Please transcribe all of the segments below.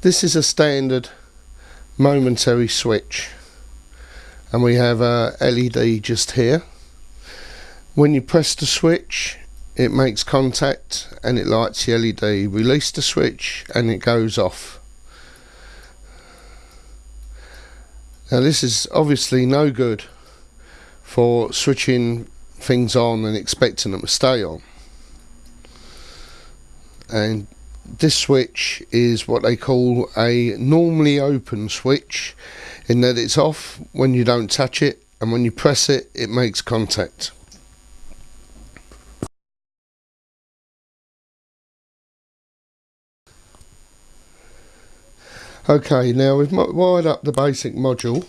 This is a standard momentary switch, and we have a LED just here. When you press the switch, it makes contact and it lights the LED. Release the switch and it goes off. Now this is obviously no good for switching things on and expecting them to stay on. And this switch is what they call a normally open switch, in that it's off when you don't touch it, and when you press it, it makes contact. Okay, now we've wired up the basic module.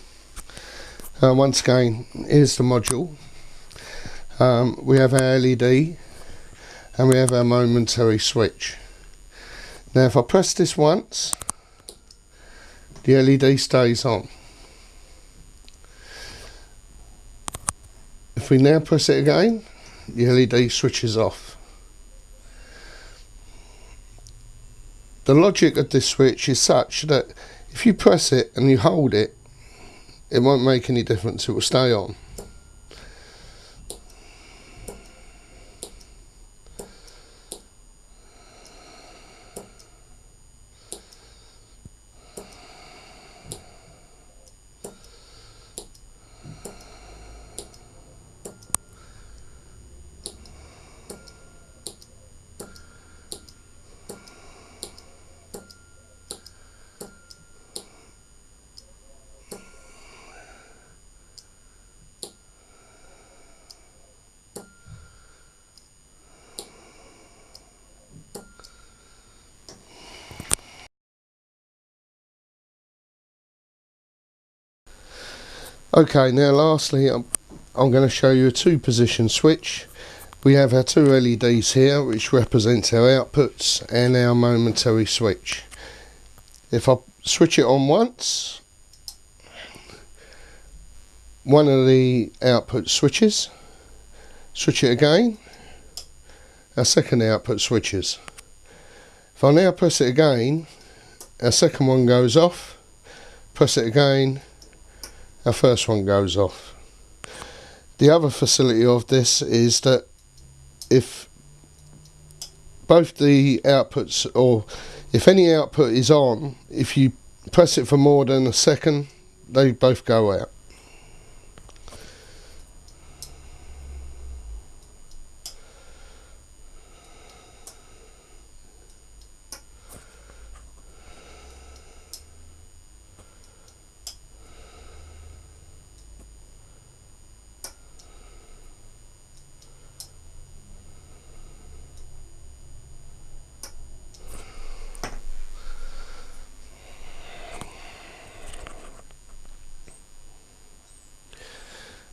Once again, here's the module. We have our LED and we have our momentary switch. Now if I press this once, the LED stays on. If we now press it again, the LED switches off. The logic of this switch is such that if you press it and you hold it, it won't make any difference, it will stay on. Okay, now lastly I'm going to show you a two position switch. We have our two LEDs here which represent our outputs and our momentary switch. If I switch it on once, one of the output switches. Switch it again, our second output switches. If I now press it again, our second one goes off. Press it again, our first one goes off. The other facility of this is that if both the outputs, or if any output is on, if you press it for more than a second, they both go out.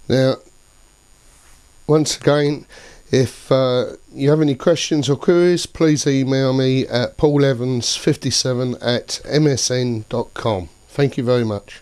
Now, once again, if you have any questions or queries, please email me at paulevans57@msn.com. Thank you very much.